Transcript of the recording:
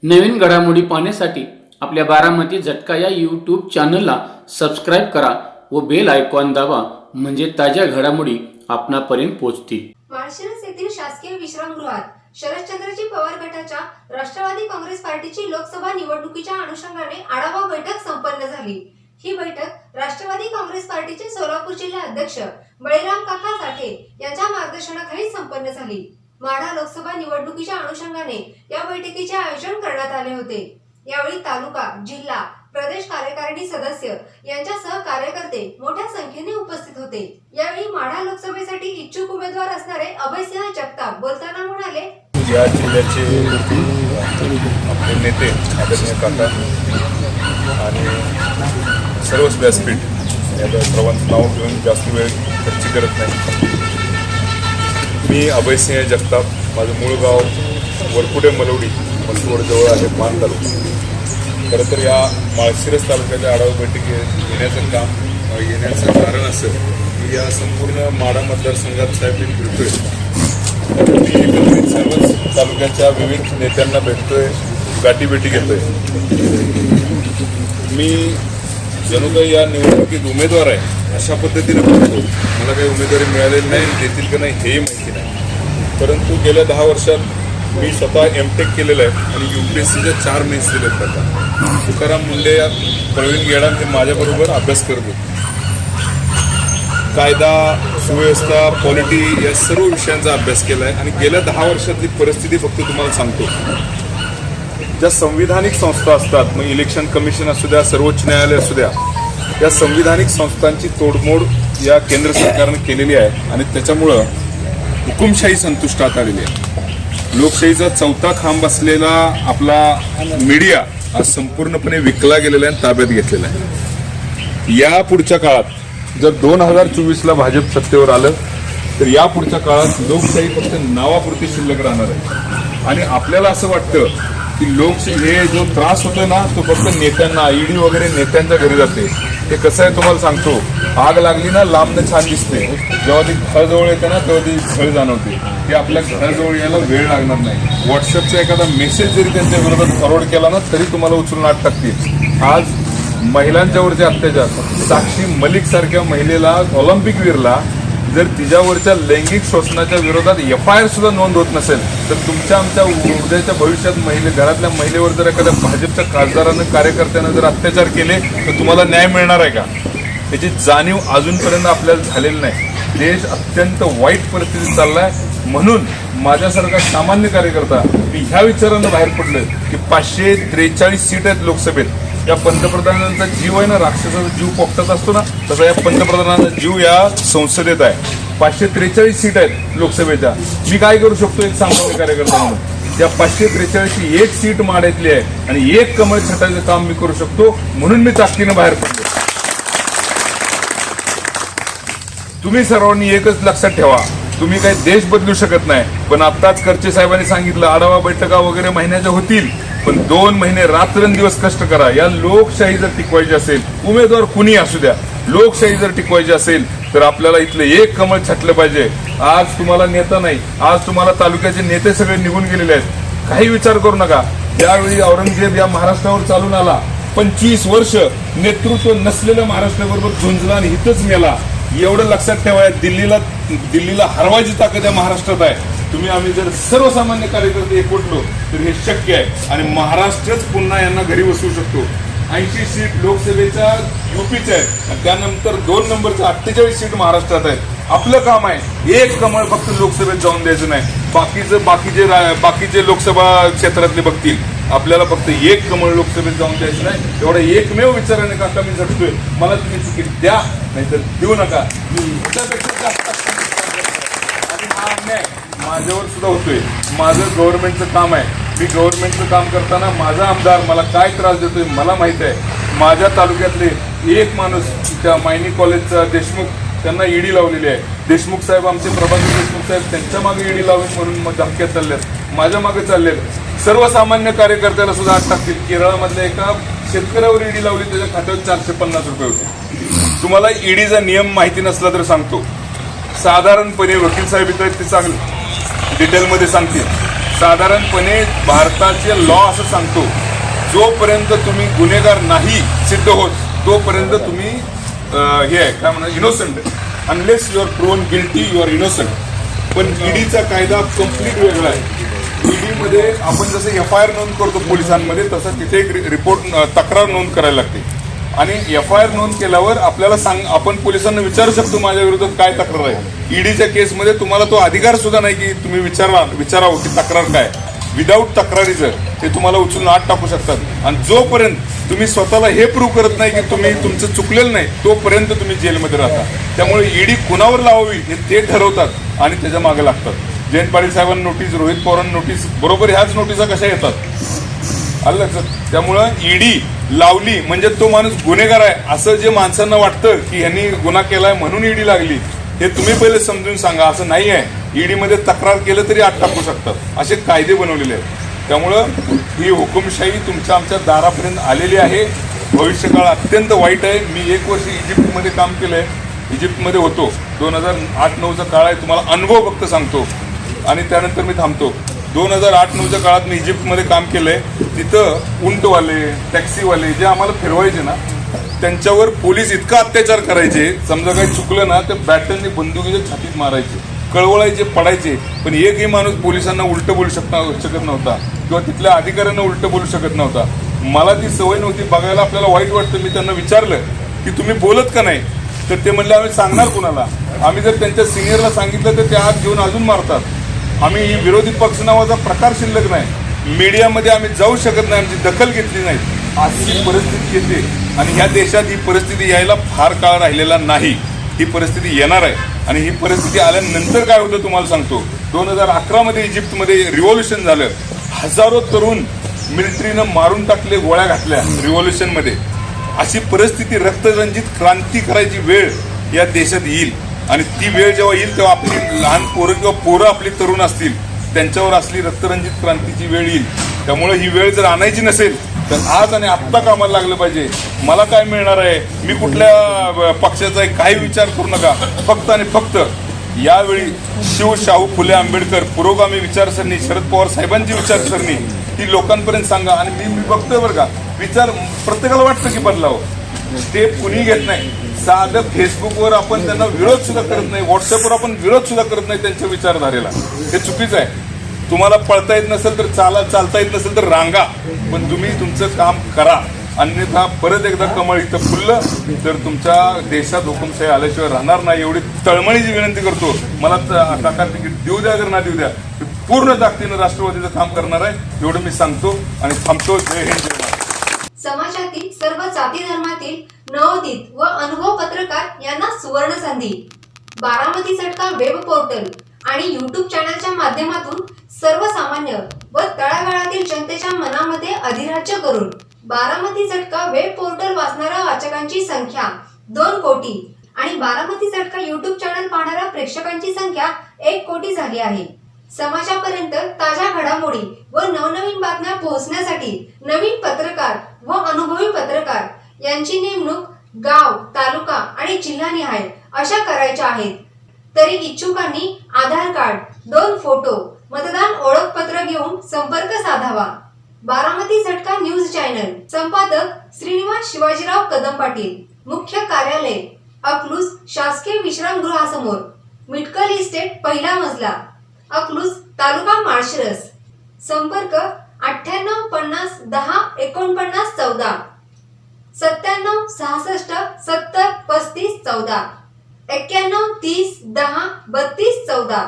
नवीन घडामोडी पाहण्यासाठी आपल्या बारामती झटका या यूट्यूब चॅनलला सबस्क्राईब करा व बेल आयकॉन दाबा, म्हणजे ताज्या घडामोडी आपणापर्यंत पोहोचतील. माळशिरस येथील शासकीय विश्रामगृहात शरदचंद्रजी पवार गटाच्या राष्ट्रवादी काँग्रेस पार्टीची लोकसभा निवडणुकीच्या अनुषंगाने आढावा बैठक संपन्न झाली. ही बैठक राष्ट्रवादी काँग्रेस पार्टीचे सोलापूर जिल्हा अध्यक्ष बळीराम काका साठे यांच्या मार्गदर्शनाखाली संपन्न झाली. माढा लोकसभा निवडणुकीच्या अनुषंगाने या बैठकीचे आयोजन करण्यात आले होते. यावेळी तालुका, जिल्हा, प्रदेश कार्यकारिणी सदस्य यांच्यासह कार्यकर्ते मोठ्या संख्येने उपस्थित होते. यावेळी माढा लोकसभेसाठी इच्छुक उमेदवार असणारे अभयसिंह जगताप बोलताना म्हणाले, या जिल्ह्याचे आपले नेते आदरणीय काका आणि सर्वच व्यासपीठ या सर्वांचं नाव घेऊन जास्त वेळ खर्च करत नाही. मी अभयसिंह जगताप, माझं मूळ गाव वरपुडे मलवडी, मसवडजवळ आहे, मान तालुका. खरं तर या माळशिरस तालुक्याच्या आढावा बैठकीत येण्याचं कारण असं की या संपूर्ण माढा मतदारसंघात साहेब मी फिरतोय. मी एकत्रित सर्वच तालुक्याच्या विविध नेत्यांना भेटतोय, गाठीभेटी घेतोय. मी जणू काही या निवडणुकीत उमेदवार आहे अशा पद्धतीने बघतो. मला काही उमेदवारी मिळालेली नाही, देतील का नाही हेही माहिती नाही. परंतु गेल्या 10 वर्षात मी स्वतः एमटेक केलेलं आहे आणि UPSCच्या 4 मेन्स दिलेत. आता तुकाराम मुंडे, प्रवीण गेडाम हे माझ्याबरोबर अभ्यास करत होते. कायदा, सुव्यवस्था, पॉलिटी या सर्व विषयांचा अभ्यास केला आहे. आणि गेल्या 10 वर्षातली परिस्थिती फक्त तुम्हाला सांगतो. ज्या संविधानिक संस्था असतात, मग इलेक्शन कमिशन असू द्या, सर्वोच्च न्यायालय असू द्या, या संविधानिक संस्थांची तोडमोड या केंद्र सरकारने केलेली आहे आणि त्याच्यामुळं हुकुमशाही संपुष्टात आलेली आहे. लोकशाहीचा 4था खांब असलेला आपला मीडिया आज संपूर्णपणे विकला गेलेला आहे, ताब्यात घेतलेला आहे. या पुढच्या काळात जर 2024ला भाजप सत्तेवर आलं तर या पुढच्या काळात लोकशाही फक्त नावापुरती शिल्लक राहणार आहे. आणि आपल्याला असं वाटतं की लोकशाही हे जो त्रास होतोय ना, तो फक्त नेत्यांना, ईडी वगैरे नेत्यांच्या घरी जाते. ते कसं आहे तुम्हाला सांगतो, आग लागली ना लांबनं छान दिसते, जेव्हा ती घराजवळ येते ना तेव्हा ती झळ जाणवते. ती आपल्या घराजवळ यायला वेळ लागणार नाही. व्हॉट्सअपचा एखादा मेसेज जरी त्यांच्या विरोधात फॉरवर्ड केला ना तरी तुम्हाला उचलून आत टाकतील. आज महिलांच्यावरचे अत्याचार, साक्षी मलिक सारख्या महिलेला, ऑलिम्पिकवीरला जर तिच्यावरच्या लैंगिक शोषणाच्या विरोधात FIR सुद्धा नोंद होत नसेल तर तुमच्या आमच्या उद्याच्या भविष्यात घरातल्या महिलेवर जर एखाद्या भाजपच्या खासदारानं, कार्यकर्त्यानं जर अत्याचार केले तर तुम्हाला न्याय मिळणार आहे का? याची जाणीव अजूनपर्यंत आपल्याला झालेली नाही. देश अत्यंत वाईट परिस्थितीत चाललाय. म्हणून माझ्यासारखा सामान्य कार्यकर्ता मी ह्या विचारानं बाहेर पडलोय की 543 सीट आहेत लोकसभेत. या पंतप्रधानांचा जीव आहे ना, राक्षसाचा जीव पोपटत असतो ना, तसा या पंतप्रधानांचा जीव या संसदेत आहे. 543 सीट आहेत लोकसभेच्या. मी काय करू शकतो एक सामान्य कार्यकर्ता म्हणून? त्या 543ची 1 सीट माड्यातली आहे आणि 1 कमळ छटायचं काम मी करू शकतो. म्हणून मी ताकदीनं बाहेर पडलो. तुम्ही सर्वांनी एकच लक्षात ठेवा, तुम्ही काही देश बदलू शकत नाही. पण आत्ताच खर्चे साहेबांनी सांगितलं आढावा बैठका वगैरे महिन्याच्या होतील, पण 2 महिने रात्रंदिवस कष्ट करा. या लोकशाही जर टिकवायची असेल, उमेदवार कुणी असू द्या, लोकशाही जर टिकवायची असेल तर आपल्याला इथलं 1 कमळ छाटलं पाहिजे. आज तुम्हाला नेता नाही, आज तुम्हाला तालुक्याचे नेते सगळे निघून गेलेले आहेत. काही विचार करू नका. त्यावेळी औरंगजेब या महाराष्ट्रावर चालून आला, 25 वर्ष नेतृत्व नसलेल्या महाराष्ट्राबरोबर झुंजला आणि इथंच मेला. एवढं लक्षात ठेवा, दिल्लीला हरवायची ताकद या महाराष्ट्रात आहे. आम्ही जर सर्वसामान्य कार्यकर्ते एकवटलो तर हे शक्य आहे आणि महाराष्ट्रच पुन्हा यांना घरी बसवू शकतो. 80 सीट लोकसभेच्या UPच्या आहेत आणि त्यानंतर 2 नंबरच्या 48 सीट महाराष्ट्रात आहेत. आपलं काम आहे 1 कमळ फक्त लोकसभेत जाऊन द्यायचं नाही. बाकीचे लोकसभा क्षेत्रातले बघतील, आपल्याला फक्त 1 कमळ लोकसभेत जाऊन द्यायचं नाही. एवढा एकमेव विचाराने काका मी झटतोय. मला तुम्ही तिकीट द्या नाहीतर देऊ नका. आणि हा अन्याय माझ्यावर सुद्धा होतोय. माझं गव्हर्नमेंटचं काम आहे. मी गव्हर्नमेंटचं काम करताना माझा आमदार मला काय त्रास देतोय मला माहित आहे. माझ्या तालुक्यातले एक माणूस, त्या मायनी कॉलेजचा देशमुख, त्यांना ईडी लावलेली आहे. देशमुख साहेब, आमचे प्रभाकर देशमुख साहेब, त्यांच्या मागे ईडी लावेल म्हणून मग धमक्यात चालल्यात, माझ्या मागे चाललेत. सर्वसामान्य कार्यकर्त्याला सुद्धा आत टाकतील. केरळमधल्या एका शेतकऱ्यावर ईडी लावली, त्याच्या खात्यावर 450 रुपये होते. तुम्हाला ईडीचा नियम माहिती नसला तर सांगतो. साधारणपणे वकील साहेब इथं ते चांगले डिटेलमध्ये सांगतील. साधारणपणे भारताचे लॉ असं सांगतो, जोपर्यंत तुम्ही गुन्हेगार नाही सिद्ध होत तोपर्यंत तुम्ही हे आहे काय म्हणा innocent, unless you are proven guilty you are innocent. पण ईडीचा कायदा कम्प्लीट वेगळा आहे. ईडीमध्ये आपण जसं FIR नोंद करतो पोलिसांमध्ये, तसं तिथे एक रिपोर्ट तक्रार नोंद करायला लागते. आणि FIR नोंद केल्यावर आपल्याला आपण पोलिसांना विचारू शकतो माझ्या विरोधात काय तक्रार आहे. ईडीच्या केसमध्ये तुम्हाला तो अधिकार सुद्धा नाही की तुम्ही विचारावं की तक्रार काय. विदाऊट तक्रारीचं ते तुम्हाला उचलून आत टाकू शकतात. आणि जोपर्यंत तुम्ही स्वतःला हे प्रूव्ह करत नाही की तुम्ही तुमचं चुकलेलं नाही तोपर्यंत तुम्ही जेलमध्ये राहता. त्यामुळे ईडी कुणावर लावावी हे ते ठरवतात आणि त्याच्या मागे लागतात. जयंत पाटील साहेबांना नोटीस, रोहित पवारांना नोटीस, बरोबर ह्याच नोटिसा कशा येतात आलं लक्षात. त्यामुळं ईडी लावली म्हणजे तो माणूस गुन्हेगार आहे असं जे माणसांना वाटतं की ह्यांनी गुन्हा केलाय म्हणून ईडी लागली, हे तुम्ही पहिले समजून सांगा. असं नाही आहे. ईडीमध्ये तक्रार केलं तरी आत टाकू शकतात, असे कायदे बनवलेले आहेत. त्यामुळं ही हुकुमशाही तुमच्या आमच्या दारापर्यंत आलेली आहे. भविष्यकाळ अत्यंत वाईट आहे. मी 1 वर्ष इजिप्तमध्ये काम केलंय, इजिप्तमध्ये होतो. 2008-9चा काळ आहे. तुम्हाला अनुभव फक्त सांगतो आणि त्यानंतर मी थांबतो. 2008-9च्या काळात मी इजिप्तमध्ये काम केलंय. तिथं उंटवाले, टॅक्सीवाले जे आम्हाला फिरवायचे ना, त्यांच्यावर पोलीस इतका अत्याचार करायचे. समजा काही चुकलं ना तर बॅटनने बंदुकीच्या छातीत मारायचे, कळवळायचे, पडायचे. पण एकही माणूस पोलिसांना उलटं बोलू शकत नव्हता किंवा तिथल्या अधिकाऱ्यांना उलटं बोलू शकत नव्हता. मला ती सवय नव्हती. बघायला आपल्याला वाईट वाटतं. मी त्यांना विचारलं की तुम्ही बोलत का नाही, तर ते म्हणले आम्ही सांगणार कुणाला. आम्ही जर त्यांच्या सिनियरला सांगितलं तर ते आत घेऊन अजून मारतात. आम्ही विरोधी पक्ष नावाचा प्रकार शिल्लक नाही. मीडियामध्ये आम्ही जाऊ शकत नाही, आमची दखल घेतली नाही. अशी परिस्थिती येते आणि ह्या देशात ही परिस्थिती यायला फार काळ राहिलेला नाही. ही परिस्थिती येणार आहे आणि ही परिस्थिती आल्यानंतर काय होतं तुम्हाला सांगतो. 2011मध्ये इजिप्तमध्ये रिव्हॉल्युशन झालं. हजारो तरुण मिलिटरीनं मारून टाकले, गोळ्या घातल्या रिव्हॉल्युशनमध्ये. अशी परिस्थिती, रक्तरंजित क्रांती करायची वेळ या देशात येईल आणि ती वेळ जेव्हा येईल तेव्हा आपली लहान पोरं किंवा पोरं आपली तरुण असतील त्यांच्यावर असली रक्तरंजित क्रांतीची वेळ येईल. त्यामुळे ही वेळ जर आणायची नसेल तर आज आणि आत्ता कामाला लागलं पाहिजे. मला काय मिळणार आहे, मी कुठल्या पक्षाचा आहे, काही विचार करू नका. फक्त आणि फक्त यावेळी शिव, शाहू फुले आंबेडकर पुरोगामी विचारसरणी, शरद पवार साहेबांची विचारसरणी ही लोकांपर्यंत सांगा. आणि मी बघतोय बरं का, विचार प्रत्येकाला वाटतं की बदलावं, ते कुणी घेत नाही. साधं फेसबुकवर आपण त्यांना विरोध सुद्धा करत नाही, व्हॉट्सअपवर आपण विरोध सुद्धा करत नाही त्यांच्या विचारधारेला. हे चुकीचं आहे. तुम्हाला पळता येत नसेल तर चालता येत नसेल तर रांगा, पण तुम्ही तुमचं काम करा. अन्यथा परत एकदा कमळ इथं फुललं तर तुमच्या देशात हुकुमशाही आल्याशिवाय राहणार नाही. एवढी तळमळीची विनंती करतो. मला काका तिकीट देऊ द्या तर ना देऊ द्या, पूर्ण ताकदीनं राष्ट्रवादीचं काम करणार आहे एवढं मी सांगतो आणि थांबतो. जय हिंद, जय महाराष्ट्र. समाजातील सर्व जाती धर्मातील नवोदित व अनुभव पत्रकार यांना सुवर्ण संधी. बारामती झटका वेब पोर्टल आणि YouTube चॅनलच्या माध्यमातून सर्वसामान्य व तळागाळातील जनतेच्या मनामध्ये अधिराज्य करून बारामती झटका वेब पोर्टल वाचणाऱ्या वाचकांची संख्या 2 कोटी आणि बारामती झटका YouTube चॅनल पाहणाऱ्या प्रेक्षकांची संख्या 1 कोटी झाली आहे. समाजापर्यंत ताज्या घडामोडी व नवनवीन बातम्या पोहोचण्यासाठी नवीन पत्रकार व अनुभवी पत्रकार यांची नेमणूक गाव, तालुका आणि जिल्हानिहाय अशा करायच्या आहेत. तरी इच्छुकांनी आधार कार्ड, 2 फोटो, मतदान ओळखपत्र घेऊन संपर्क साधावा. बारामती झटका न्यूज चॅनल, संपादक श्रीनिवास शिवाजीराव कदम पाटील, मुख्य कार्यालय अकलूज शासकीय विश्रामगृहासमोर, मिटकल इस्टेट, पहिला मजला, अकलूज, तालुका माळशिरस. संपर्क 98 50 10 49 14, 97 66 70 35 14, 91 30 10 32 14.